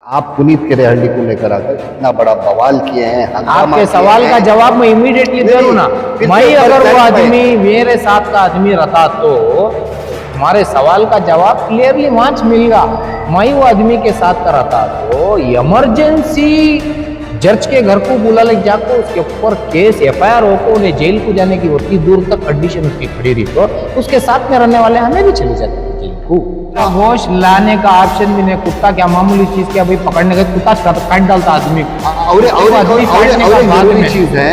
आप पुनीत केरेहल्ली को लेकर आकर इतना बड़ा बवाल किए हैं, हंगामा आपके किए सवाल हैं। का जवाब मैं इमीडिएटली दे दूं ना। फिर मैं से अगर वो ऊपर आदमी मेरे साथ का आदमी रहता तो हमारे सवाल का जवाब क्लियरली वहां मिलेगा। मैं वो आदमी के साथ का रहता तो इमरजेंसी जज के घर को बुला ले जाकर उसके ऊपर केस एफआईआर होकर उन्हें जेल को जाने की उतनी दूर तक कंडीशन उसकी खड़ी रही तो उसके साथ में रहने वाले हमें भी चले जाते हैं जेल को। गोश्त लाने का ऑप्शन भी नहीं। कुत्ता क्या मामूली चीज क्या भाई, पकड़ने गए कुत्ता काट डालता आदमी को। और जरूरी चीज है,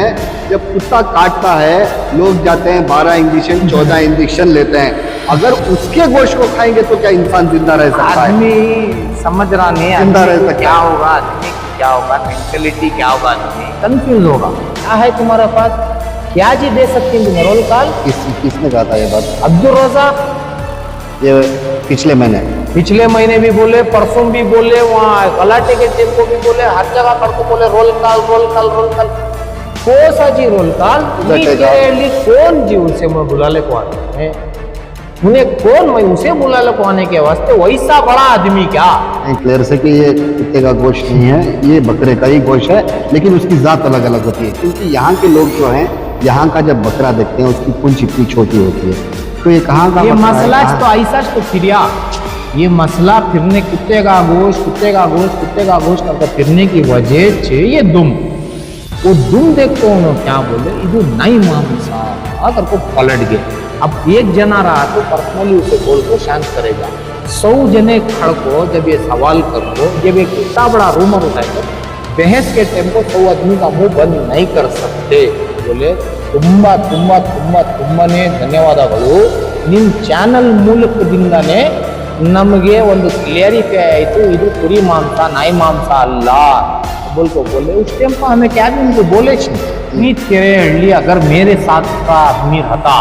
जब कुत्ता काटता है लोग जाते हैं 12 इंजेक्शन 14 इंजेक्शन लेते हैं। अगर उसके गोश्त को खाएंगे तो क्या इंसान जिंदा रह सकता है? आदमी समझ रहा नहीं, जिंदा रह आदमी को सकता क्या होगा, आदमी को क्या होगा, मेंटेलिटी क्या होगा, आदमी कंफ्यूज होगा। क्या है तुम्हारे पास, क्या जी दे सकती है तुम्हें रोल कॉल? किसने कहा था ये बात? अब्दुल रज़ाक ये पिछले महीने भी बोले, परसों भी बोले, वहाँ गलाटे के टेम को भी बोले, हर जगह पर को बोले roll call roll call roll call. कौन सा जी रोल कॉल? कौन जी उसे मैं बुला ले को आने हैं? उन्हें कौन मैं उसे बुला ले को आने के वास्ते? वैसा बड़ा आदमी क्या? क्लियर से कि ये कुत्ते का गोश्त नहीं है, ये बकरे का ही गोश्त है, लेकिन उसकी जात अलग अलग होती है। क्योंकि यहाँ के लोग जो हैं, यहाँ का जब बकरा देखते हैं उसकी पूंछ इतनी छोटी होती है। तो ये कहाँ का मसला तो ऐसा तो फिरिया ये मसला फिरने कुत्ते का गोश्त करके फिरने की वजह से ये दुम वो दुम देखो उन्होंने क्या बोले, ಇದು नहीं मामसा अगर को पलट गए। अब एक जना रहा तो पर्सनली उसे बोल को शांत करेगा। 100 जने खड़ को जब ये सवाल करो, जब एक इतना बड़ा रूमर होता है तो बहस के टाइम को 100 आदमी का मुंह बंद नहीं कर सकते। बोले ತುಂಬನೇ ಧನ್ಯವಾದಗಳು। ನಿಮ್ಮ ಚಾನಲ್ ಮೂಲಕದಿಂದನೇ ನಮಗೆ ಒಂದು ಕ್ಲಿಯರಿಫೈ ಆಯಿತು, ಇದು ಕುರಿ ಮಾಂಸ ನಾಯಿ ಮಾಂಸ ಅಲ್ಲ बोले। उस टाइम पर हमें क्या भी उनको बोले पुनीत केरेहल्ली अगर मेरे साथ का आदमी रहता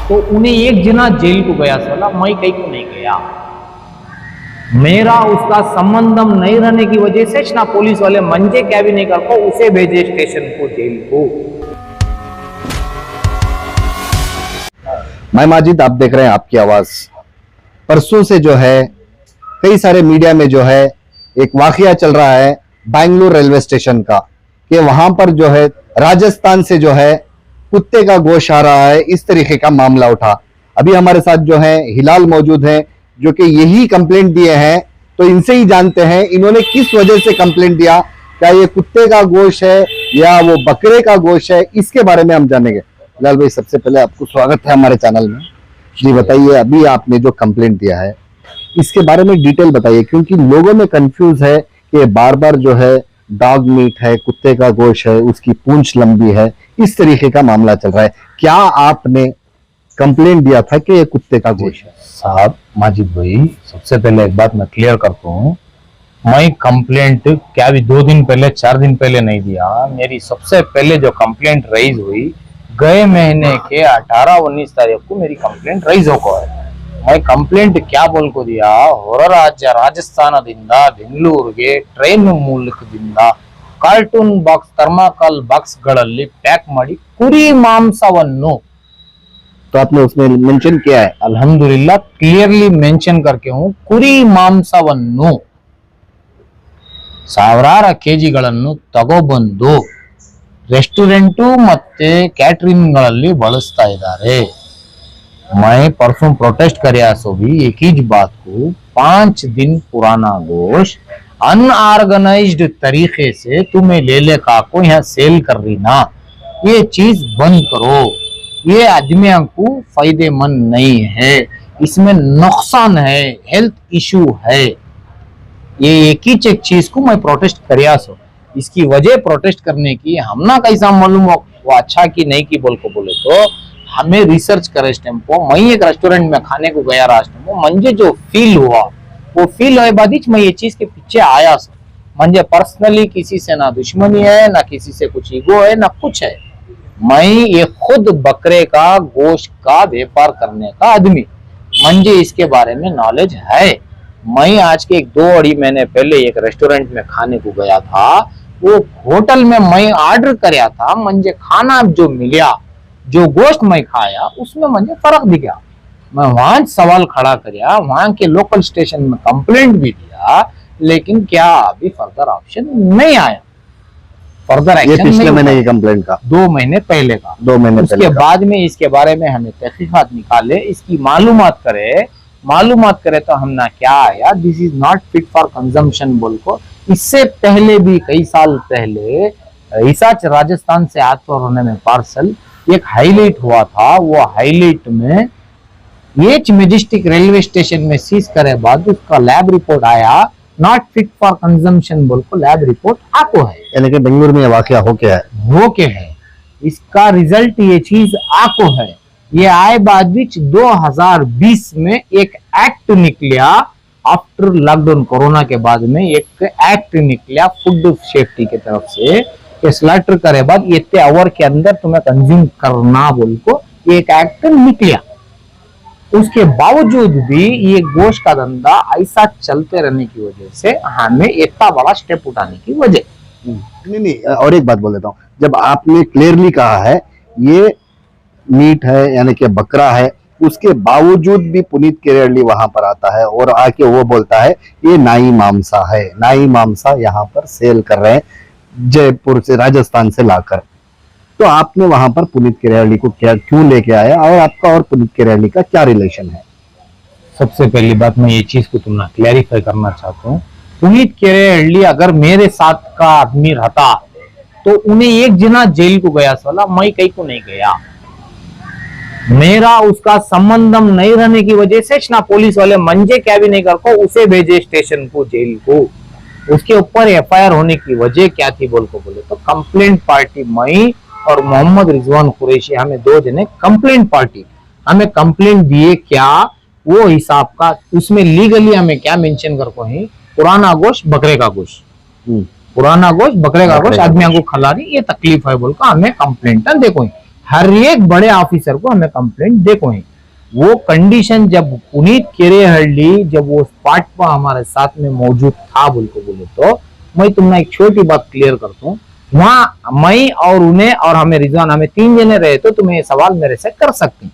तो उन्हें एक जना जेल को गया साला, मैं कहीं को नहीं गया। मेरा उसका संबंधम नहीं रहने की वजह से ना पुलिस वाले मंजे क्या भी नहीं कर पाओ, उसे भेजे स्टेशन को, जेल को। मैं माजिद, आप देख रहे हैं आपकी आवाज। परसों से जो है कई सारे मीडिया में जो है एक वाकया चल रहा है बैंगलोर रेलवे स्टेशन का, कि वहां पर जो है राजस्थान से जो है कुत्ते का गोश्त आ रहा है, इस तरीके का मामला उठा। अभी हमारे साथ जो है हिलाल मौजूद हैं, जो कि यही कंप्लेंट दिए हैं। तो इनसे ही जानते हैं इन्होंने किस वजह से कंप्लेंट दिया, क्या ये कुत्ते का गोश्त है या वो बकरे का गोश्त है, इसके बारे में हम जानेंगे। हिलाल भाई, सबसे पहले आपको स्वागत है हमारे चैनल में। जी बताइए, अभी आपने जो कंप्लेंट दिया है इसके बारे में डिटेल बताइए, क्योंकि लोगों में कंफ्यूज है कि बार बार जो है डॉग मीट है, कुत्ते का गोश्त है, उसकी पूंछ लंबी है, इस तरीके का मामला चल रहा है। क्या आपने कंप्लेंट दिया था कि ये कुत्ते का गोश्त है? साहब माजिद भाई, सबसे पहले एक बात मैं क्लियर करता हूँ, मैं कंप्लेंट क्या भी 2 दिन पहले 4 दिन पहले नहीं दिया। मेरी सबसे पहले जो कंप्लेंट राइज हुई गए महीने के 18-19 तारीख को मेरी कंप्लेंट राइज होको है। मैं ಕಂಪ್ಲೇಂಟ್ क्या बोल को दिया, ಹೊರ ರಾಜ್ಯ ರಾಜಸ್ಥಾನದಿಂದ ಬೆಂಗಳೂರಿಗೆ ಟ್ರೈನ್ ಮೂಲಕದಿಂದ ಕಾರ್ಟೂನ್ ಬಾಕ್ಸ್ ಥರ್ಮಾಕೋಲ್ ಬಾಕ್ಸ್ ಗಳಲ್ಲಿ ಪ್ಯಾಕ್ ಮಾಡಿ ಕುರಿ ಮಾಂಸವನ್ನು, तो आपने उसमें मेंशन किया है? अल्हम्दुलिल्लाह क्लियरली मेंशन करके हूँ, ಕುರಿ ಮಾಂಸವನ್ನು ಸಾವಿರಾರು ಕೆಜಿಗಳನ್ನು ತಗೊಬಂದು ರೆಸ್ಟೋರೆಂಟ್ ಮತ್ತೆ ಕ್ಯಾಟರಿಂಗ್ ಗಳಲ್ಲಿ ಬಳಸ್ತಾ ಇದ್ದಾರೆ। मैं परसों प्रोटेस्ट कराया सो भी एक ही बात को, 5 दिन पुराना गोश्त अनऑर्गेनाइज्ड तरीके से तुम्हें ले का को यहाँ सेल कर रही ना, ये चीज बंद करो। ये आदमियों को फायदेमंद नहीं है, इसमें नुकसान है, हेल्थ इशू है। ये एक ही चीज को मैं प्रोटेस्ट कराया सो। इसकी वजह प्रोटेस्ट करने की हमना कैसा मालूम वो अच्छा की नहीं की बोल को बोले तो हमें रिसर्च करे टेम्पो। मैं एक रेस्टोरेंट में खाने को गया राष्ट्र, मुझे जो फील हुआ वो फील हुए बाद मैं ये चीज के पीछे आया सर। मुझे पर्सनली किसी से ना दुश्मनी है, ना किसी से कुछ ईगो है, ना कुछ है। मैं ये खुद बकरे का गोश्त का व्यापार करने का आदमी, मुझे इसके बारे में नॉलेज है। मैं आज के 2-2.5 महीने पहले एक रेस्टोरेंट में खाने को गया था। वो होटल में मैं ऑर्डर कराया था, मुझे खाना जो मिला, जो गोश्त मैं खाया उसमें मुझे फर्क दिखा। मैं वहां सवाल खड़ा कराया, वहां के लोकल स्टेशन में कंप्लेंट भी दिया, लेकिन क्या अभी फर्दर ऑप्शन नहीं आया, फर्दर ये एक्शन पिछले नहीं महीने हुआ। की कंप्लेंट का 2 महीने पहले का। 2 महीने उसके पहले का। बाद में इसके बारे में हमें तहकीकात निकाले, इसकी मालूमात करे तो हम ना क्या आया, this is not fit for consumption बोल को। इससे पहले भी कई साल पहले रिसर्च राजस्थान से आतोर होने में पार्सल एक हाईलाइट हुआ था, वो हाईलाइट में एच मेजेस्टिक रेलवे स्टेशन में सीज करे बाद उसका लैब रिपोर्ट आया, नॉट फिट फॉर कंजम्पशन बोल को लैब रिपोर्ट आको है, यानी कि बेंगलुरु में ये वाकया हो गया है। हो के है, इसका रिजल्ट ये चीज आको है। ये आए बाद बीच 2020 में एक एक्ट निकलिया, आफ्टर लॉकडाउन कोरोना के बाद में एक एक्ट निकलिया फूड सेफ्टी की तरफ से कि स्लैटर करे बाद इतने आवर के अंदर तुम्हें कंज्यूम करना बोल को एक एक्ट निकलिया। उसके बावजूद भी ये गोश्त का धंधा ऐसा चलते रहने की वजह से हमें इतना बड़ा स्टेप उठाने की वजह। नहीं, और एक बात बोल देता हूँ, जब आपने क्लियरली कहा है ये मीट है यानी कि बकरा है, उसके बावजूद भी पुनीत केरेडली वहां पर आता है और आके वो बोलता है ये नाई मांसा है, नाई मांसा यहाँ पर सेल कर रहे हैं जयपुर से, राजस्थान से लाकर। तो आपने वहां पर पुनीत केरेडली को क्या क्यों लेके आया और आपका और पुनीत केरेडली का क्या रिलेशन है? सबसे पहली बात मैं ये चीज को तुमने क्लैरिफाई करना चाहता हूँ, पुनीत केरेडली अगर मेरे साथ का आदमी रहता तो उन्हें एक जना जेल को गया साला, मैं कहीं को नहीं गया। मेरा उसका संबंधम नहीं रहने की वजह से ना पुलिस वाले मंजे क्या भी नहीं कर को उसे भेजे स्टेशन को, जेल को। उसके ऊपर एफआईआर होने की वजह क्या थी बोल को बोले तो कंप्लेंट पार्टी मई और मोहम्मद रिजवान कुरैशी, हमें 2 जने कंप्लेंट पार्टी, हमें कंप्लेंट दिए क्या वो हिसाब का, उसमें लीगली हमें क्या मेंशन कर को है, पुराना गोश्त बकरे का गोश्त, पुराना गोश्त बकरे का गोश्त आदमियों को खिला रही, ये तकलीफ है बोल का हमें कंप्लेंट देखो है। हर एक बड़े ऑफिसर को हमें कंप्लेंट देखो है। वो कंडीशन जब पुनीत केरेहल्ली जब वो स्पॉट पर हमारे साथ में मौजूद था बोल को बोले तो मैं तुमने एक छोटी बात क्लियर करता हूँ, वहां मैं और उन्हें और हमें रिजवान, हमें 3 जने रहे तो तुम्हें ये सवाल मेरे से कर सकते हैं,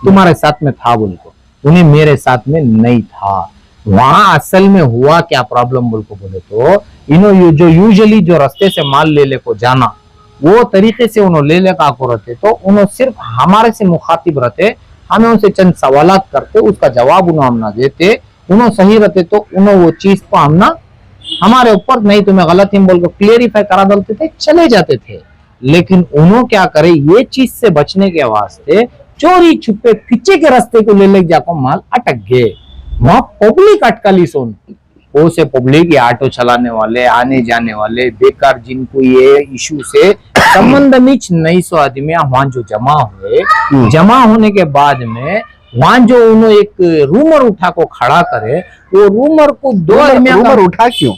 तुम्हारे साथ में था बोल को, उन्हें मेरे साथ में नहीं था। वहां असल में हुआ क्या प्रॉब्लम बोल को बोले तो इन्हों जो यूजुअली जो रास्ते से माल ले को जाना वो तरीके से उन्होंने ले का को रहते तो उन्होंने सिर्फ हमारे से मुखातिब रहते, हमें उनसे चंद सवालात करते, उसका जवाब उन्होंने हम ना देते, उन्होंने सही रहते तो उन्होंने वो चीज को हम ना हमारे ऊपर नहीं तुम्हें गलत ही बोल को क्लियरिफाई करा डालते थे, चले जाते थे। लेकिन उन्होंने क्या करे, ये चीज से बचने के वास्ते चोरी छुपे पीछे के रास्ते को ले जाकर माल अटक गए। वहां पब्लिक अटकली सोन, वो से पब्लिक, ये ऑटो चलाने वाले, आने जाने वाले बेकार जिनको ये इशू से संबंध नहीं, 100 आदमी वहां जो जमा हुए, जमा होने के बाद में वहां जो उन्होंने एक रूमर उठा को खड़ा करे, वो रूमर को 2 आदमी रूमर उठा क्यों?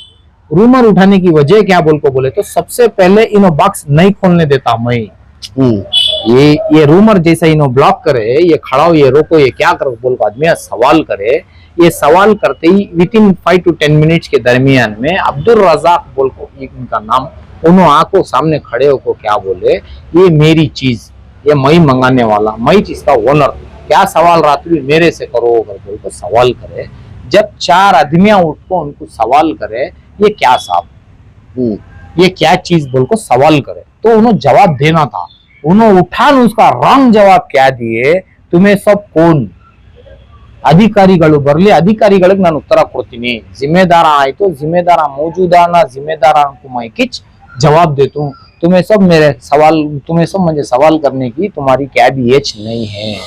रूमर उठाने की वजह क्या बोल को बोले तो सबसे पहले इनो बॉक्स नहीं खोलने देता मैं, ये रूमर जैसा इनो ब्लॉक करे, ये खड़ा हो, ये रोको, ये क्या करो बोल को आदमी सवाल करे। ये सवाल करते ही विद इन 5 to 10 मिनट्स के दरमियान में अब्दुल रजाक बोल को इनका नाम, उन्होंने आंखों सामने खड़े होकर क्या बोले, ये मेरी चीज, ये मैं मंगाने वाला, मैं चीज का ओनर, क्या सवाल रात में मेरे से करो अगर बोल को सवाल करे। जब 4 आदमियां उठ को उनको सवाल करे ये क्या साहब, ये क्या चीज बोल को सवाल करे तो उन्होंने जवाब देना था, उन्होंने उठान उसका रॉन्ग जवाब क्या दिए, तुम्हें सब कौन ಅಧಿಕಾರಿಗಳು ಬರಲಿ, ಅಧಿಕಾರಿಗಳಿಗೆ ನಾನು ಉತ್ತರ ಕೊಡ್ತೀನಿ, जिम्मेदार आए तो जिम्मेदार मौजूदाना जिम्मेदार को मैं किच जवाब देता हूँ, तुम्हें सब मेरे सवाल, तुम्हें सब मुझे सवाल करने की तुम्हारी क्या भी एच नहीं है।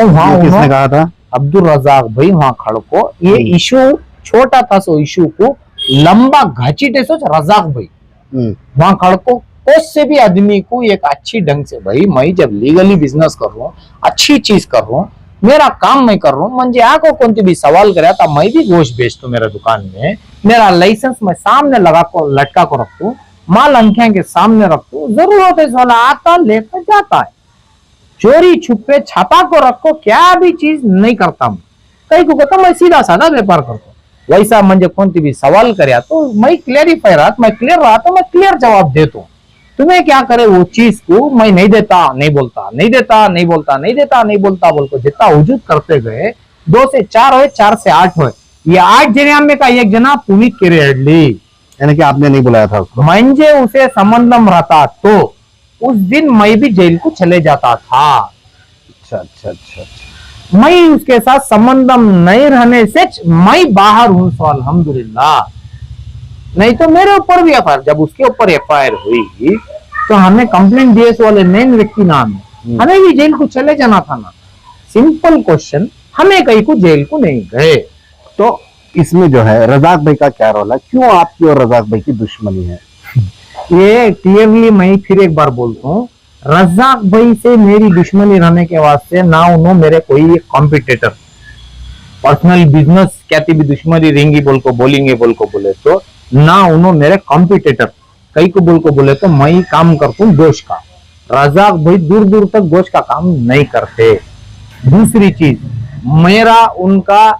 वहाँ किसने कहा था? अब्दुल रजाक भाई वहाँ खड़ को, ये इशू छोटा था, सो इशू को लंबा घसीटे सोच रजाक भाई वहाँ खड़ को कोस से भी आदमी को एक अच्छी ढंग से, भाई मैं जब लीगली बिजनेस कर रहा हूँ, अच्छी चीज कर रहा हूँ, मेरा काम मैं कर रहा हूँ, मंजे आको कौन भी सवाल करे तो मैं भी गोश्त बेचता हूँ मेरा दुकान में, मेरा लाइसेंस मैं सामने लगा को लटका को रखता हूँ, माल अंकिया के सामने रखता हूँ, जरूरत है वाला आता लेकर जाता है, चोरी छुपे छापा को रखो क्या भी चीज नहीं करता हूँ, कहीं को कहता मैं सीधा साधा व्यापार करता हूँ। वैसा मंजे कौन भी सवाल करे तो मैं क्लियरिफाई रहा, मैं क्लियर रहा तो मैं क्लियर जवाब देता हूँ। तुम्हें क्या करे वो चीज को मैं नहीं देता, नहीं बोलता, नहीं देता, नहीं बोलता, नहीं देता, नहीं बोलता बोल को जितना वजूद करते गए, 2 से 4 हो, 4 से 8 हो, ये 8 जने में का एक जना पुनीत किरेडली, यानी कि आपने नहीं बुलाया था उसको? मंजे उसे संबंधम रहता तो उस दिन मैं भी जेल को चले जाता था। अच्छा अच्छा अच्छा अच्छा। मैं उसके साथ संबंधम नहीं रहने से मैं बाहर हूं, सो अल्हम्दुलिल्लाह। नहीं तो मेरे ऊपर भी एफआईआर, जब उसके ऊपर एफआईआर हुई तो हमें कंप्लेंट दिए वाले मेन व्यक्ति नाम है, हमें भी जेल को चले जाना था ना। सिंपल क्वेश्चन, हमें कहीं को जेल को नहीं गए। तो इसमें जो है रजाक भाई का क्या रोल है? क्यों आपकी और रजाक भाई की दुश्मनी है? ये क्लियरली मैं फिर एक बार बोलता हूँ, रजाक भाई से मेरी दुश्मनी रहने के वास्ते ना उन्होंने मेरे कोई कॉम्पिटिटर पर्सनल बिजनेस कहती भी दुश्मनी रहेंगी बोल को बोलेंगे बोल को बोले तो, ना उन्होंने मेरे कॉम्पिटिटर कई को बोल को बोले तो मैं काम करता हूँ गोश्त का। रजाक भाई दूर दूर तक गोश्त का काम नहीं करते। दूसरी चीज, मेरा उनका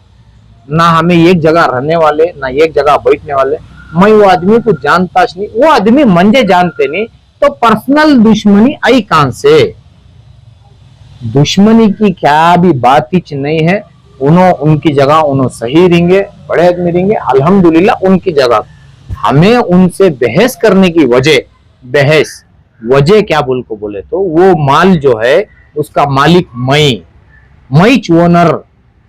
ना हमें एक जगह रहने वाले ना एक जगह बैठने वाले, मैं वो आदमी को जानता नहीं, वो आदमी मंजे जानते नहीं, तो पर्सनल दुश्मनी आई कहां से? दुश्मनी की क्या भी बात ही नहीं है। उनकी जगह उन्होंने सही रहेंगे, बड़े आदमी रहेंगे अल्हम्दुलिल्लाह उनकी जगह। हमें उनसे बहस करने की वजह क्या बोल को बोले तो, वो माल जो है उसका मालिक मैच ओनर,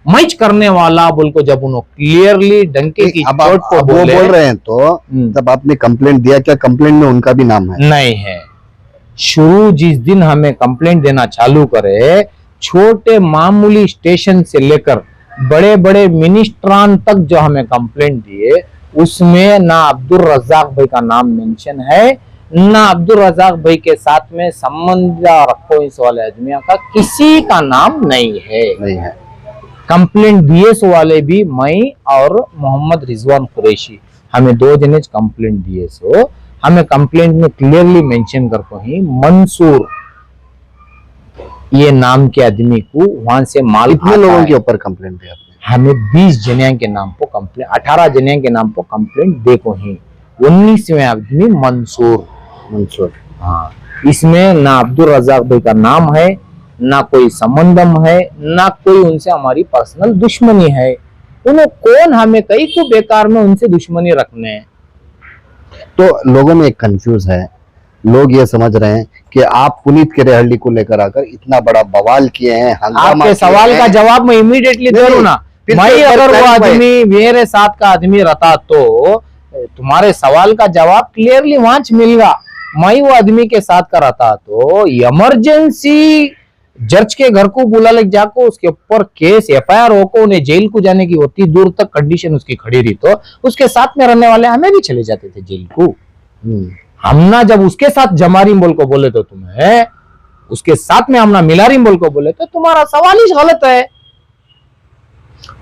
मैच करने वाला बोल को जब उन्होंने क्लियरली डंके की चोट को वो बोल रहे हैं तो तब आपने कंप्लेंट दिया, क्या कंप्लेंट में उनका भी नाम है? नहीं है। शुरू जिस दिन हमें कंप्लेंट देना चालू करे, छोटे मामूली स्टेशन से लेकर बड़े बड़े मिनिस्ट्रान तक जो हमें कंप्लेंट दिए, उसमें ना अब्दुल रज़ाक भाई का नाम मेंशन है, ना अब्दुल रज़ाक भाई के साथ में संबंध रखो इस वाले आदमियों का किसी का नाम नहीं है। कंप्लेंट दिए सो वाले भी मैं और मोहम्मद रिजवान कुरैशी, हमें 2 जने कंप्लेंट दिए सो, हमें कंप्लेंट में क्लियरली मेंशन करते हैं मंसूर ये नाम के आदमी को वहां से माल। कितने लोगों के ऊपर कंप्लेंट दिया आपने? हमें 20 जने के नाम पर कंप्लेंट, 18 जने के नाम पर कंप्लेंट देखो ही। 19वें आदमी मंसूर। हाँ, इसमें ना अब्दुल रज़ाक भाई का नाम है, ना कोई संबंधम है, ना कोई उनसे हमारी पर्सनल दुश्मनी है। उन्हें कौन हमें कई को बेकार में उनसे दुश्मनी रखने हैं। तो लोगों में एक कंफ्यूज है, लोग ये समझ रहे हैं कि आप पुनीत किरेहल्ली को लेकर आकर इतना बड़ा बवाल किए हैं, हंगामा आपके सवाल का जवाब मैं इमीडिएटली दे दूं ना। मैं अगर वो आदमी मेरे साथ का आदमी रहता तो तुम्हारे सवाल का जवाब क्लियरली वहां मिलेगा। मैं वो आदमी के साथ का रहता तो इमरजेंसी जज के घर को बुला ले जाको, उसके ऊपर केस एफआईआर होको, उन्हें जेल को जाने की होती, दूर तक कंडीशन उसकी खड़ी रही तो उसके साथ में रहने वाले हमें भी चले जाते थे जेल को। हम ना जब उसके साथ जमारी बोल को बोले तो तुम्हें, उसके साथ में हम ना मिलारी बोल को बोले तो तुम्हारा सवाल ही गलत है।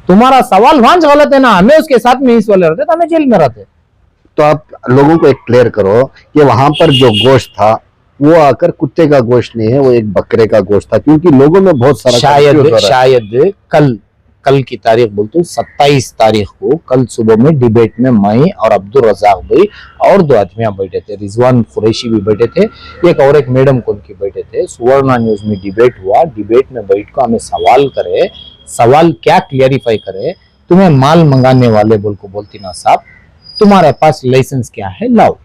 तुम्हारा सवाल वहां गलत है ना, हमें उसके साथ में इस वाले रहते तो हमें जेल में रहते। तो आप लोगों को एक क्लियर करो कि वहां पर जो गोश्त था वो आकर कुत्ते का गोश्त नहीं है, वो एक बकरे का गोश्त था, क्योंकि लोगों में बहुत सारा शायद कल की तारीख बोलते 27 तारीख को कल सुबह में डिबेट में मैं और अब्दुल रज़ाक भाई और 2 आदमियां बैठे थे, रिजवान कुरैशी भी बैठे थे, एक मैडम कौन की बैठे थे। सुवर्णा न्यूज में डिबेट हुआ, डिबेट में बैठ कर हमें सवाल करे, सवाल क्या क्लियरिफाई करे। तुम्हें माल मंगाने वाले बोल को बोलती ना साहब, तुम्हारे पास लाइसेंस क्या है, लाओ,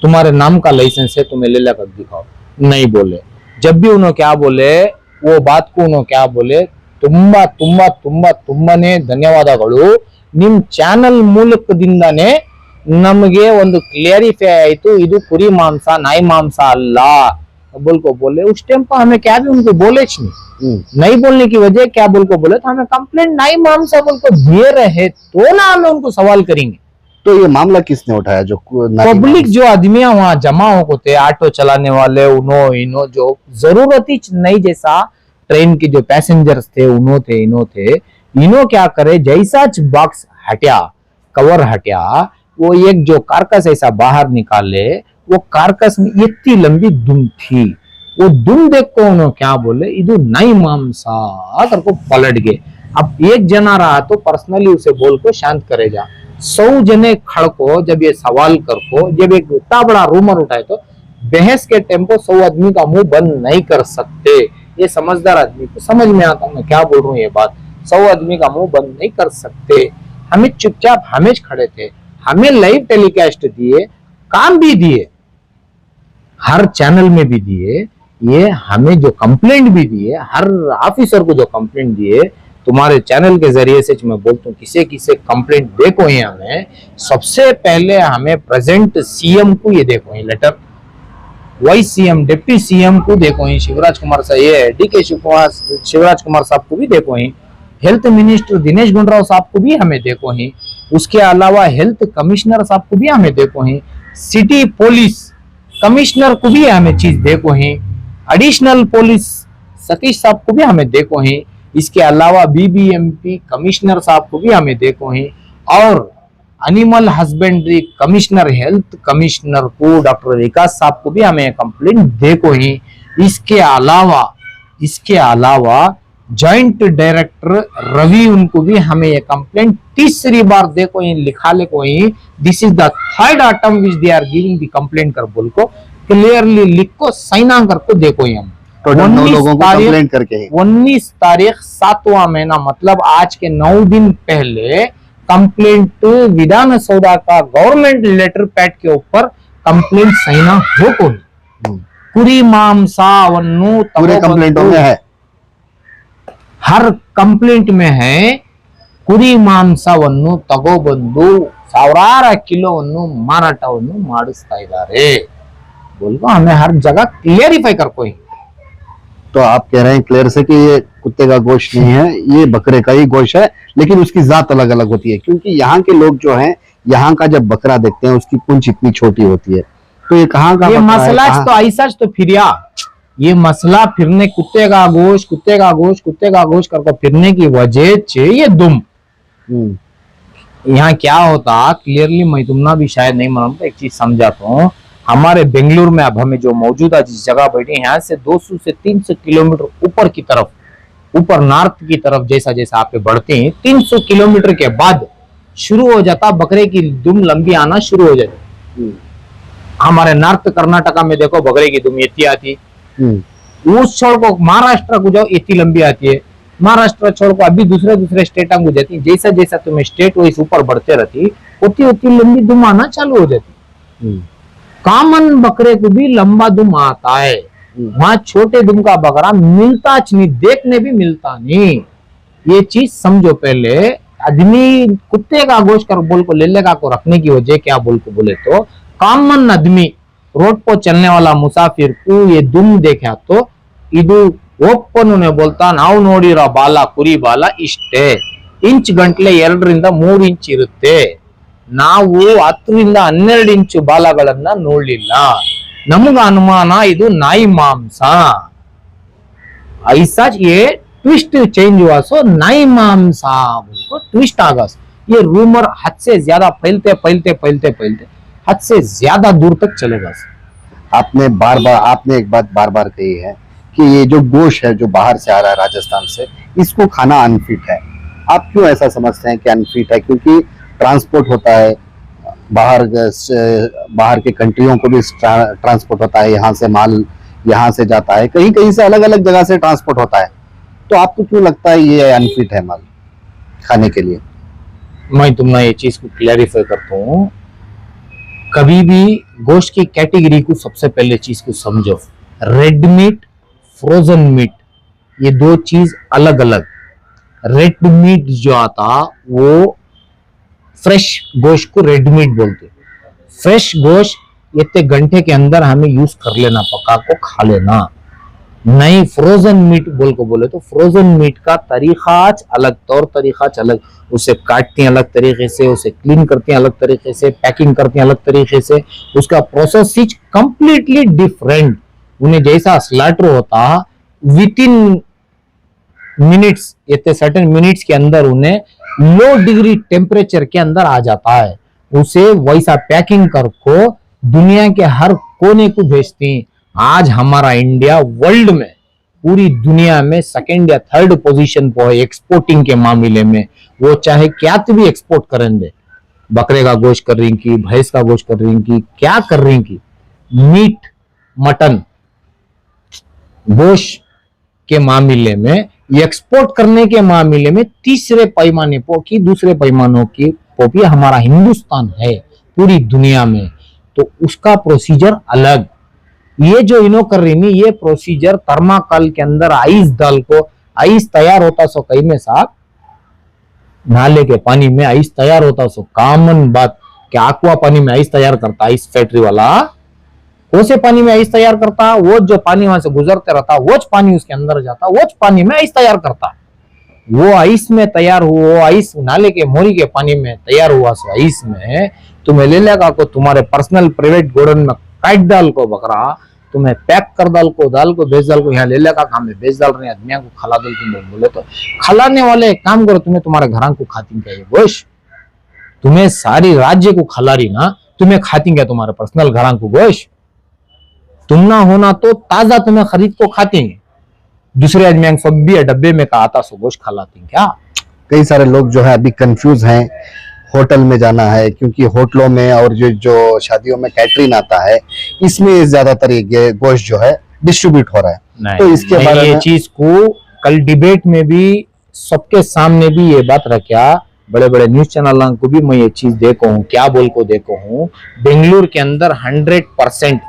तुम्हारे नाम का लाइसेंस है, तुम्हें ले लेकर दिखाओ। नहीं बोले। जब भी उन्होंने क्या बोले, वो बात को उन्होंने क्या बोले, ತುಂಬಾನೇ ಧನ್ಯವಾದಗಳು, ನಿಮ್ ಚಾನಲ್ ಮೂಲಕದಿಂದಾನೇ ನಮಗೆ ಒಂದು ಕ್ಲಿಯರಿಫೈ ಆಯಿತು, ಇದು ಕುರಿ ಮಾಂಸ ನಾಯಿ ಮಾಂಸ ಅಲ್ಲ बोल को बोले। उस टाइम पर हमें क्या भी उनको बोले नहीं बोलने की वजह क्या बोल को बोले तो हमें कंप्लेंट नाई मामसा बोल को दिए रहे तो ना हमें उनको सवाल करेंगे। तो ये मामला किसने उठाया? जो पब्लिक जो आदमियां वहां जमा होते, ऑटो चलाने वाले, उन्हों जो जरूरत ही नहीं, जैसा ट्रेन के जो पैसेंजर्स थे इनो थे, इनो क्या करे, जैसा बॉक्स हटिया, कवर हटिया, वो एक जो कारकस ऐसा बाहर निकाले, वो कारकस में इतनी लंबी दुम थी, वो दुम देख को उन्होंने क्या बोले, इधर नई मामसा करको पलट गए। अब एक जना रहा तो पर्सनली उसे बोल को शांत करेगा। 100 जने खड़को जब ये सवाल करको, जब एक इतना बड़ा रूमर उठाए तो बहस के टेम्पो 100 आदमी का मुंह बंद नहीं कर सकते। ये समझदार आदमी को समझ में आता, मैं क्या बोल रहा हूँ ये बात, 100 आदमी का मुंह बंद नहीं कर सकते। हमें चुपचाप हमें खड़े थे, हमें लाइव टेलीकास्ट दिए, काम भी दिए, हर चैनल में भी दिए, ये हमें जो कंप्लेंट भी दिए, हर ऑफिसर को जो कंप्लेंट दिए, तुम्हारे चैनल के जरिए से मैं बोलता हूँ किसे किसे कंप्लेंट देखो ही हमें, सबसे पहले हमें प्रेजेंट सीएम को ये देखो ही letter, vice CM deputy CM को देखो ही, शिवराज कुमार साहब, ये डीके शिवराज कुमार साहब को भी देखो ही, हेल्थ मिनिस्टर दिनेश गुंडूराव साहब को भी हमें देखो ही, उसके अलावा हेल्थ कमिश्नर साहब को भी हमें देखो ही, सिटी पुलिस कमिश्नर को भी हमें चीज देखो ही, एडिशनल पुलिस सतीश साहब को भी हमें देखो ही, इसके अलावा बीबीएमपी कमिश्नर साहब को भी हमें देखो ही, और animal husbandry commissioner health commissioner को डॉक्टर विकास साहब को भी हमें कंप्लेंट देखो ही। इसके अलावा जॉइंट डायरेक्टर रवि उनको भी हमें ये कंप्लेंट तीसरी बार देखो ही, लिखा ले को ही, this is the third item which they are giving the complaint कर बोल को क्लियरली लिख को साइन कर को देखो ही। हम टोटल 9 लोगों को कंप्लेंट करके ही 19 तारीख 7वां महीना, मतलब आज के 9 दिन पहले कंप्लेंट विधान सौदा का गवर्नमेंट लेटर पैड के ऊपर कंप्लेंट सहीना हो को कुरी मांसावन्नु पूरे कंप्लेंटों में है, हर कंप्लेंट में है ಕುರಿ ಮಾಂಸವನ್ನು ತಗೋಬಂದು ಸಾವಿರಾರು ಕಿಲೋವನ್ನು ಮಾರಾಟವನ್ನು ಮಾಡಿಸ್ತಾ ಇದ್ದಾರೆ बोलको हमें हर जगह क्लियरिफाई कर कोई। तो आप कह रहे हैं क्लियर से कि ये कुत्ते का गोश्त नहीं है, ये बकरे का ही गोश्त है, लेकिन उसकी जात अलग अलग होती है, क्योंकि यहाँ के लोग जो हैं, यहाँ का जब बकरा देखते हैं उसकी पूंछ इतनी छोटी होती है, तो ये कहाँ का ये बकरा मसला है, तो ऐसा तो फिरिया ये मसला फिरने कुत्ते का गोश्त करके फिरने की वजह से ये दुम यहाँ क्या होता क्लियरली मैं तुमना भी शायद नहीं मानता, एक चीज समझाता हूँ। हमारे बेंगलुरु में अब हमें जो मौजूदा जिस जगह बैठे यहाँ से 200 से 300 किलोमीटर ऊपर की तरफ, ऊपर नॉर्थ की तरफ जैसा जैसा आप बढ़ते हैं 300 किलोमीटर के बाद शुरू हो जाता बकरे की दुम लंबी आना शुरू हो जाती। हमारे नॉर्थ कर्नाटका में देखो बकरे की दुम इतनी आती, उस छोड़ को महाराष्ट्र को जाओ इतनी लंबी आती है, महाराष्ट्र छोड़ को अभी दूसरे स्टेट को जाती, जैसा जैसा तुम्हें स्टेट वाइज ऊपर बढ़ते रहती उतनी लंबी दुम आना चालू हो जाती। कॉमन बकरे को भी लंबा दुम आता है, वहां छोटे दुम का बकरा मिलता नहीं, देखने भी मिलता नहीं। ये चीज समझो पहले। आदमी कुत्ते का गोश्त कर बोल को लेले का को रखने की वजह क्या बोल को बोले तो कॉमन आदमी रोड पर चलने वाला मुसाफिर को ये दुम देखा तो ಇದು ಓಪನ್ बोलता ನಾವು ನೋಡಿರೋ ಬಾಲ ಕುರಿ ಬಾಲ ಇಷ್ಟೇ, ಇಂಚ್ ಗಂಟ್ಲೆ 2 ರಿಂದ 3 ಇಂಚ್ ಇರುತ್ತೆ, ನಾವು 10 ರಿಂದ 12 ಇಂಚು ಬಾಲಗಳನ್ನ ನೋಡ್ಲಿಲ್ಲ, ನಮಗ ಅನುಮಾನ ಇದು ನಾಯಿ ಮಾಂಸ। ऐसा ये ट्विस्ट चेंज हुआ सो नाई मांसा को ट्विस्ट आगा। ये रूमर हद से ज्यादा फैलते हद से ज्यादा दूर तक चलेगा। आपने एक बात बार बार कही है कि ये जो गोश्त है जो बाहर से आ रहा है राजस्थान से, इसको खाना अनफिट है। आप क्यों ऐसा समझते हैं कि अनफिट है? क्योंकि ट्रांसपोर्ट होता है, बाहर के कंट्रियों को भी ट्रांसपोर्ट होता है, यहाँ से माल यहाँ से जाता है, कहीं कहीं से अलग अलग जगह से ट्रांसपोर्ट होता है, तो आपको क्यों लगता है ये अनफिट है माल खाने के लिए? मैं तुम्हें ये चीज को क्लैरिफाई करता हूँ। कभी भी गोश्त की कैटेगरी को सबसे पहले चीज को समझो, रेड मीट फ्रोजन मीट ये दो चीज अलग अलग। रेड मीट जो आता वो फ्रेश गोश्त को रेड मीट बोलते। फ्रेश गोश्त इतने घंटे के अंदर हमें यूज कर लेना, पका को खा लेना। नहीं फ्रोजन मीट बोल को बोले तो फ्रोजन मीट का तरीका अलग, तौर तरीका अलग, उसे काटते हैं अलग तरीके से, उसे क्लीन करते हैं अलग तरीके से, पैकिंग करते हैं अलग तरीके से, उसका प्रोसेस कंप्लीटली डिफरेंट। उन्हें जैसा स्लैटर होता विद इन मिनट्स, इतने सर्टेन मिनट्स के अंदर उन्हें लो डिग्री टेम्परेचर के अंदर आ जाता है, उसे वैसा पैकिंग करको दुनिया के हर कोने को भेजती। आज हमारा इंडिया वर्ल्ड में पूरी दुनिया में सेकंड या थर्ड पोजीशन पर है एक्सपोर्टिंग के मामले में। वो चाहे क्या भी एक्सपोर्ट करेंगे, बकरे का गोश्त कर रही की, भैंस का गोश्त कर रही की, क्या कर रही की, मीट मटन गोश्त के मामले में एक्सपोर्ट करने के मामले में तीसरे पैमाने की दूसरे पैमानों की पोपी हमारा हिंदुस्तान है पूरी दुनिया में, तो उसका प्रोसीजर अलग। ये जो इनो कर रही नहीं, ये प्रोसीजर थर्माकल के अंदर आइस डाल को, आइस तैयार होता सो कई में साहब, नाले के पानी में आइस तैयार होता सो कॉमन बात, कि आक्वा पानी में आइस तैयार करता आइस फैक्ट्री वाला, कौन से पानी में आइस तैयार करता, वो जो पानी वहां से गुजरते रहता वो पानी उसके अंदर जाता, वो पानी में आइस तैयार करता, वो आइस में तैयार हुआ, आइस नाले के मोरी के पानी में तैयार हुआ सो आइस में तुम्हें ले लेगा को तुम्हारे पर्सनल प्राइवेट गोडन में काट डाल को बकरा, तुम्हें पैक कर डाल को बेच डाल को यहाँ ले लेगा, हमें बेच डाल रहे आदमियों को खिला दो, तुम बोले तो खिलाने वाले एक काम करो, तुम्हें तुम्हारे घर को खाती क्या ये गोश्त, तुम्हें सारी राज्य को खिला रही ना, तुम्हें खाती क्या तुम्हारे पर्सनल घर को गोश्त, तुम ना होना तो ताजा तुम्हें खरीद को खाती, दूसरे आदमी सब भी डब्बे में का आता सो गोश्त खिलाती क्या। कई सारे लोग जो है अभी कंफ्यूज हैं, होटल में जाना है, क्योंकि होटलों में और जो शादियों में कैटरिंग आता है, इसमें ज्यादातर ये गोश्त जो है डिस्ट्रीब्यूट हो रहा है। तो इसके बारे ये में चीज को कल डिबेट में भी सबके सामने भी ये बात रखा, बड़े बड़े न्यूज चैनल को भी मैं ये चीज देखो हूँ, क्या बोल को देखो हूँ, बेंगलुरु के अंदर 100%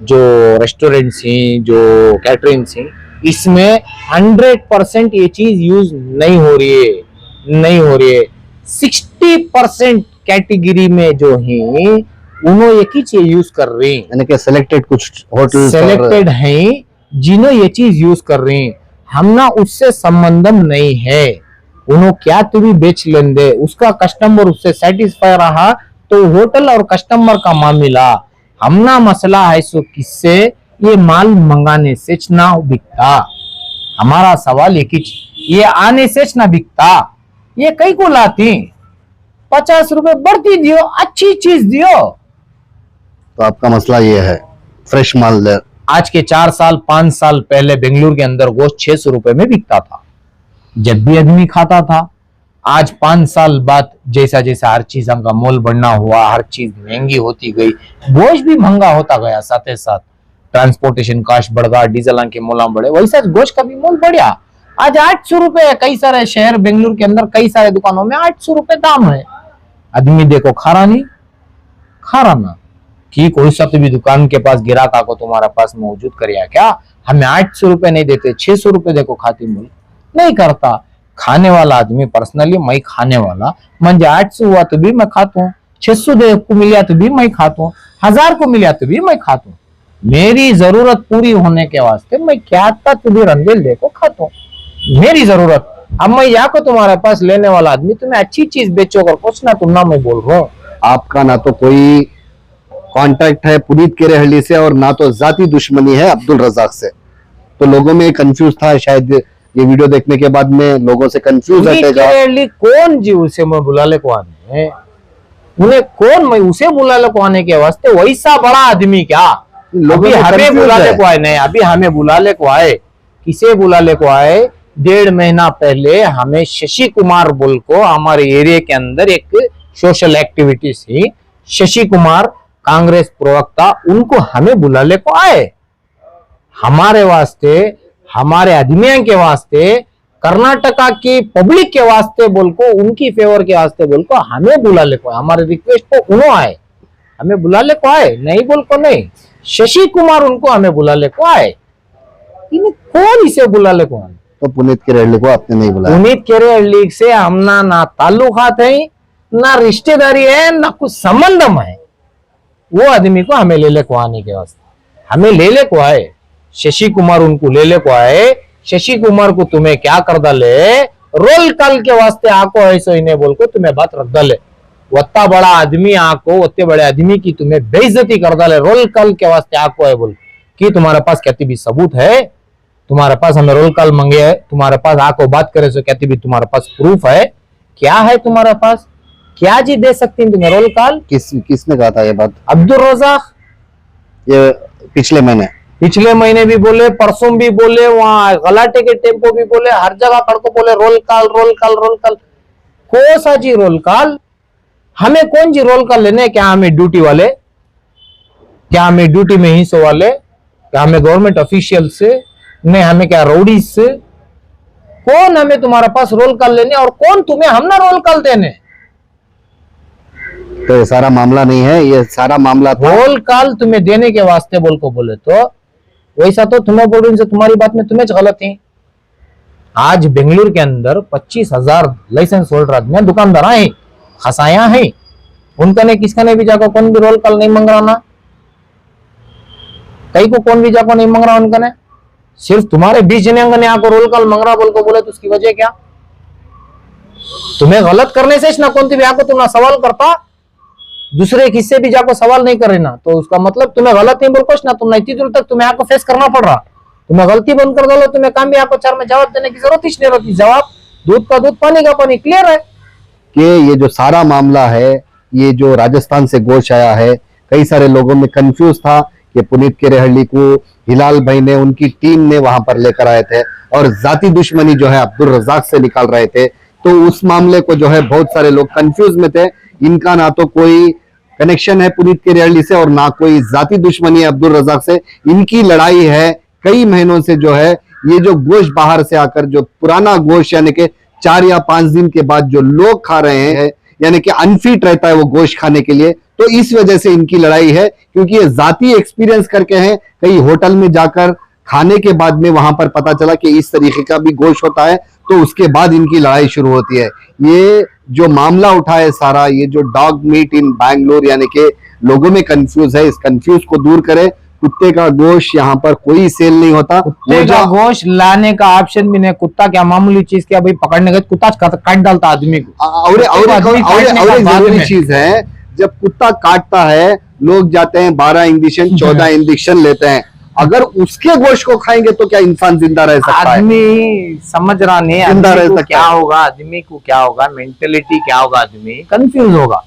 जो रेस्टोरेंट थी, जो कैटरिंग थी, इसमें 100% ये चीज यूज नहीं हो रही है। 60% कैटेगरी में जो है उन्होंने ये की चीज यूज कर रहे हैं, यानी कि सिलेक्टेड कुछ होटल सिलेक्टेड हैं जिन्हों ये चीज यूज कर रहे हैं, हमना उससे संबंधम नहीं है, उन्होंने क्या तो भी बेच लेंगे, उसका कस्टमर उससे सेटिस्फाई रहा तो होटल और कस्टमर का मामला, हमना मसला है सो किससे, ये माल मंगाने से ना बिकता, हमारा सवाल एक ही, ये आने से ना बिकता, ये कई को लाती 50 रुपए बढ़ती दियो, अच्छी चीज दियो। तो आपका मसला ये है फ्रेश माल दे। आज के 4 साल 5 साल पहले बेंगलुरु के अंदर गोश्त 600 रुपए में बिकता था, जब भी आदमी खाता था। आज 5 साल बाद जैसा जैसा हर चीज का मोल बढ़ना हुआ, हर चीज महंगी होती गई, गोश्त भी महंगा होता गया, साथ ही साथ ट्रांसपोर्टेशन कॉस्ट बढ़ गया, डीजल के मोल बढ़े, वैसा गोश्त का भी मोल बढ़िया। आज 800 रुपए है, कई सारे शहर बेंगलुरु के अंदर कई सारे दुकानों में 800 रुपए दाम है। आदमी देखो खा रहा ना कि कोई सा भी दुकान के पास गिराक को तुम्हारा पास मौजूद करिया क्या, हमें 800 रुपए नहीं देते, 600 रुपए देखो खाती बोल नहीं करता। खाने वाला आदमी पर्सनली मैं खाने वाला, मुझे 800 हुआ तो भी मैं खाता हूँ, 600 को मिला तो भी मैं खाता हूँ, 1000 को मिला तो भी मैं खाता हूँ, मेरी जरूरत पूरी होने के वास्ते मैं क्या तो भी रंगेल देखो खाता हूँ, मेरी जरूरत। अब मैं यहाँ को तुम्हारे पास लेने वाला आदमी तुम्हें अच्छी चीज बेचो कर कुछ ना, तुम ना मैं बोल रहा हूँ। आपका ना तो कोई कांटेक्ट है पुनीत केरेहल्ली से और ना तो जाती दुश्मनी है अब्दुल रजाक से, तो लोगों में कंफ्यूज था, शायद ये वीडियो देखने के बाद में लोगों से कंफ्यूज हटेगा। कौन जी उसे मैं बुला ले को आने, उन्हें कौन मैं उसे बुला ले को आने के वास्ते, वैसा बड़ा आदमी क्या अभी हमें बुला ले को आए, नहीं अभी हमें बुला ले को आए, किसे बुला ले को आए, 1.5 महीना पहले हमें शशि कुमार बोल को हमारे एरिया के अंदर एक सोशल एक्टिविटी थी, शशि कुमार कांग्रेस प्रवक्ता, उनको हमें बुला ले को आए, हमारे वास्ते, हमारे आदमियों के वास्ते, कर्नाटका की पब्लिक के वास्ते बोल को, उनकी फेवर के वास्ते बोल को हमें बुला ले को, हमारे रिक्वेस्ट को उन्होंने आए, हमें बुला ले को आए, नहीं बोल को नहीं, शशि कुमार उनको हमें बुला ले को आए, इन्हें कौन इसे बुला ले को आए, तो पुनीत केरेहल्ली को आपने नहीं बुलाया। पुनीत केरेहल्ली से हमना ना ताल्लुकात है, ना रिश्तेदारी है, ना कुछ संबंधम है, वो आदमी को हमें ले ले को आने के वास्ते, हमें ले ले को आए, शशि कुमार उनको ले ले को आए, शशि कुमार को तुम्हें क्या कर डाले, रोल कॉल के वास्ते आको ऐसो इन्हें बोल को तुम्हें बात रख डाले, वत्ता बड़ा आदमी आको, वत्ते बड़े आदमी की तुम्हें बेइज्जती कर डाले, रोल कॉल के वास्ते आको है बोल कि तुम्हारे पास कहती भी सबूत है, तुम्हारे पास हमें रोल कॉल मांगे है, तुम्हारे पास आको बात करे सो कहती भी तुम्हारे पास प्रूफ है, क्या है तुम्हारे पास, क्या जी दे सकती है तुम्हें रोल कॉल। किसने कहा था ये बात, अब्दुल रजाक, ये पिछले महीने भी बोले, परसों भी बोले, वहां गलाटे के टेम्पो भी बोले, हर जगह खड़को बोले roll call roll call roll call, कौन सा जी रोल कॉल, हमें कौन जी रोल कॉल लेने, क्या हमें ड्यूटी वाले, क्या हमें ड्यूटी में हिस्सों वाले, क्या हमें गवर्नमेंट ऑफिशियल से, नहीं हमें क्या राउडी से, कौन हमें तुम्हारे पास रोल कॉल लेने और कौन तुम्हें हमना रोल कॉल देने? तो ये सारा मामला नहीं है, ये सारा मामला था। रोल कॉल तुम्हें देने के वास्ते बोल को बोले तो वैसा तो तुम्हें बोल रही हूं, तुम्हारी बात में तुम्हें गलत है। आज बेंगलुरु के अंदर 25,000 लाइसेंस होल्डर आदमी दुकानदार है, खसाया है, उनका ने किसका ने भी जाकर कौन भी रोल कॉल नहीं मांग रहा ना, कई को कौन भी जाकर नहीं मांग रहा उनका ने, सिर्फ तुम्हारे 20 जने ने आकर रोल कॉल मांग रहा बोल को बोले तो उसकी वजह क्या? तुम्हें गलत करने से ना कौन भी आको तुम ना सवाल करता, दूसरे किससे भी जाको सवाल नहीं कर रहे ना, तो उसका मतलब तुम्हें गलत नहीं बोल कुछ ना, तुम इतनी दूर तक तुम्हें आको फेस करना पड़ रहा, तुम्हें गलती बंद कर दो, तुम्हें काम भी आको 4 में जवाब देने की जरूरत ही नहीं रहती। जवाब दूध का दूध पानी का पानी, क्लियर है कि ये जो सारा मामला है, ये जो राजस्थान से गोश आया है, कई सारे लोगों में कंफ्यूज था कि पुनीत केरेहल्ली को हिलाल भाई ने, उनकी टीम ने वहां पर लेकर आए थे और जाती दुश्मनी जो है अब्दुल रजाक से निकाल रहे थे। तो उस मामले को जो है बहुत सारे लोग कंफ्यूज में थे, इनका ना तो कोई कनेक्शन है पुनीत केरेहल्ली से और ना कोई जाती दुश्मनी है अब्दुल रजाक से, इनकी लड़ाई है कई महीनों से। जो है ये जो गोश्त बाहर से आकर, जो पुराना गोश्त यानी कि 4 या 5 दिन के बाद जो लोग खा रहे हैं, यानी कि अनफिट रहता है वो गोश्त खाने के लिए, तो इस वजह से इनकी लड़ाई है, क्योंकि ये जाती एक्सपीरियंस करके हैं। कई होटल में जाकर खाने के बाद में वहां पर पता चला कि इस तरीके का भी गोश्त होता है, तो उसके बाद इनकी लड़ाई शुरू होती है। ये जो मामला उठा है सारा, ये जो डॉग मीट इन बैंगलोर, यानी कि लोगों में कंफ्यूज है, इस कंफ्यूज को दूर करें। कुत्ते का गोश्त यहाँ पर कोई सेल नहीं होता, कुत्ते का गोश्त लाने का ऑप्शन भी नहीं। कुत्ता क्या मामूली चीज, क्या भाई पकड़ने गए कुत्ता काट डालता आदमी को। और एक जरूरी चीज है, जब कुत्ता काटता है लोग जाते हैं 12 इंजेक्शन 14 इंजेक्शन लेते हैं, अगर उसके गोश्त को खाएंगे तो क्या इंसान जिंदा रह सकता है? आदमी समझ रहा नहीं, जिंदा रह सकता क्या होगा, आदमी को क्या होगा, मेंटेलिटी क्या होगा, आदमी कंफ्यूज होगा।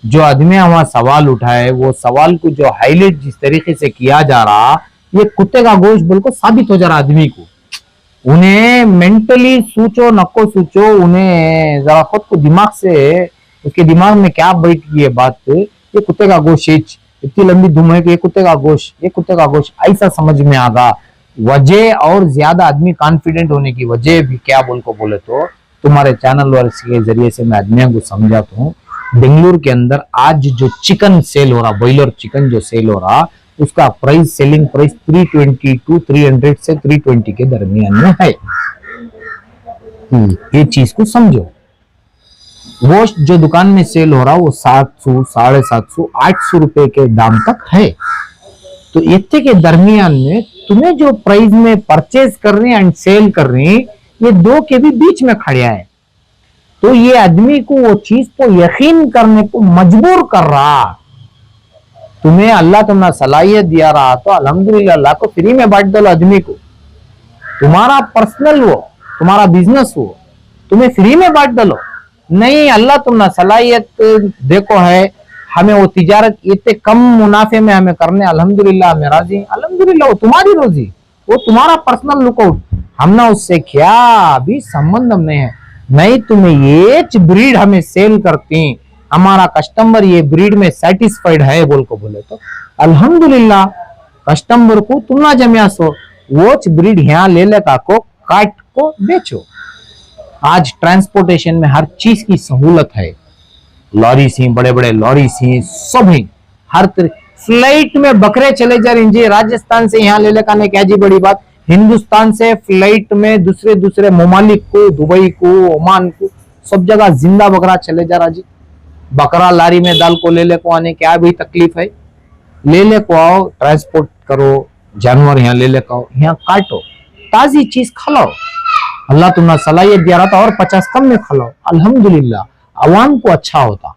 जो आदमी वहां सवाल उठाए, वो सवाल को जो हाईलाइट जिस तरीके से किया जा रहा, ये कुत्ते का गोश्त बिल्कुल साबित हो जा रहा आदमी को। उन्हें मेंटली सोचो नको सोचो, उन्हें जरा खुद को दिमाग से, उसके दिमाग में क्या बैठ गई है बात, ये कुत्ते का गोश्त इतनी लंबी धूम है कि ये कुत्ते का गोश्त, ये कुत्ते का गोश्त, ऐसा समझ में आगा। वजह और ज्यादा आदमी कॉन्फिडेंट होने की वजह भी क्या बोल को बोले तो तुम्हारे चैनल और के जरिए से मैं आदमियों को समझाता हूँ। बेंगलुरु के अंदर आज जो चिकन सेल हो रहा, बॉयलर चिकन जो सेल हो रहा, उसका प्राइस, सेलिंग प्राइस 320 to 300 से 320 के दरमियान में है। ये चीज को समझो। गोश्त जो दुकान में सेल हो रहा वो 700, 750, 800 रुपए के दाम तक है। तो इतने के दरमियान में तुम्हें जो प्राइस में परचेज कर रहे हैं एंड सेल कर रहे हैं, ये दो के भी बीच में खड़िया है। तो ये आदमी को वो चीज को यकीन करने को मजबूर कर रहा। तुम्हें अल्लाह तुमने सलाहियत दिया रहा तो अल्हम्दुलिल्लाह, अल्लाह को फ्री में बांट दो आदमी को। तुम्हारा पर्सनल हो, तुम्हारा बिजनेस हो, तुम्हें फ्री में बांट दो। नहीं, अल्लाह तुमने सलाहियत देखो है, हमें वो तिजारत इतने कम मुनाफे में हमें करने, अल्हम्दुलिल्लाह हमें राजी, अल्हम्दुलिल्लाह वो तुम्हारी रोजी, वो तुम्हारा पर्सनल लुकआउट, हमने उससे क्या भी संबंध नहीं है। नहीं, तुम्हें ये ब्रीड हमें सेल करती, हमारा कस्टमर ये ब्रीड में सेटिस्फाइड है बोल को बोले तो अल्हम्दुलिल्लाह, कस्टमर को तुम ना जमिया सो वो ब्रीड यहाँ ले लेता को काट को बेचो। आज ट्रांसपोर्टेशन में हर चीज की सहूलत है, लॉरी सी, बड़े बड़े लॉरी सी, सब है, हर फ्लाइट में बकरे चले जा रहे हैं। राजस्थान से यहाँ ले लेकर क्या जी बड़ी बात, हिंदुस्तान से फ्लाइट में दूसरे दूसरे ममालिक को, दुबई को, ओमान को, सब जगह जिंदा बकरा चले जा रहा जी। बकरा लारी में डाल को ले ले को आने क्या भी तकलीफ है, ले ले को आओ, ट्रांसपोर्ट करो, जानवर यहाँ ले ले को आओ, यहाँ काटो, ताजी चीज खिलाओ। अल्लाह तुमने सलाहियत दिया रहा था और 50 कम में खिलाओ, अल्हम्दुलिल्लाह अवाम को अच्छा होता।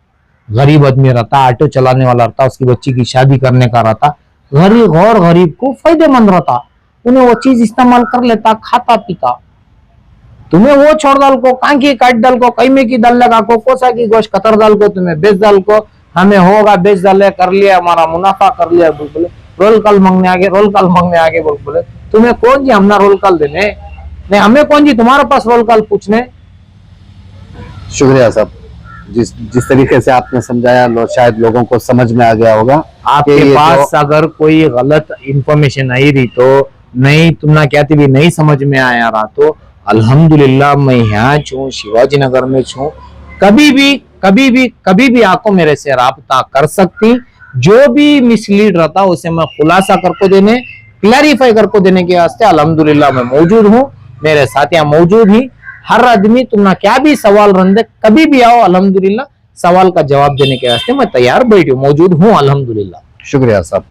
गरीब आदमी रहता, ऑटो चलाने वाला रहता, उसकी बच्ची की शादी करने का रहता, गरीब और गरीब को फायदेमंद रहता, उन्हें वो चीज इस्तेमाल कर लेता, खाता पीता। तुम्हें वो छोड़ डाल को, कांकी काट डाल को, कैमे की डाल लगा को, कोसा की गोश्त कतर डाल को, तुम्हें बेच डाल को, हमें होगा बेच डाले, कर लिया, हमारा मुनाफा कर लिया, बोले रोल कॉल मांगने आगे, रोल कॉल मांगने आगे, बोले तुम्हें कौन जी हमना रोल कॉल देने, नहीं हमें कौन जी तुम्हारे पास रोल कॉल पूछने। शुक्रिया साहब, जिस तरीके से आपने समझाया शायद लोगों को समझ में आ गया होगा। आपके पास अगर कोई गलत इंफॉर्मेशन आई रही तो नहीं, तुमने कहती भी नहीं समझ में आया रहा तो अल्हम्दुलिल्लाह मैं यहाँ छूँ, शिवाजी नगर में छूँ। कभी भी आपको मेरे से राब्ता कर सकती। जो भी मिसलीड रहता उसे मैं खुलासा करके देने, क्लैरिफाई करके देने के वास्ते अल्हम्दुलिल्लाह मैं मौजूद हूँ। मेरे साथियां मौजूद ही। हर आदमी तुमना क्या भी सवाल रंदे कभी भी आओ, अल्हम्दुलिल्लाह सवाल का जवाब देने के वास्ते मैं तैयार बैठी हूँ, मौजूद हूँ अल्हम्दुलिल्लाह। शुक्रिया साहब।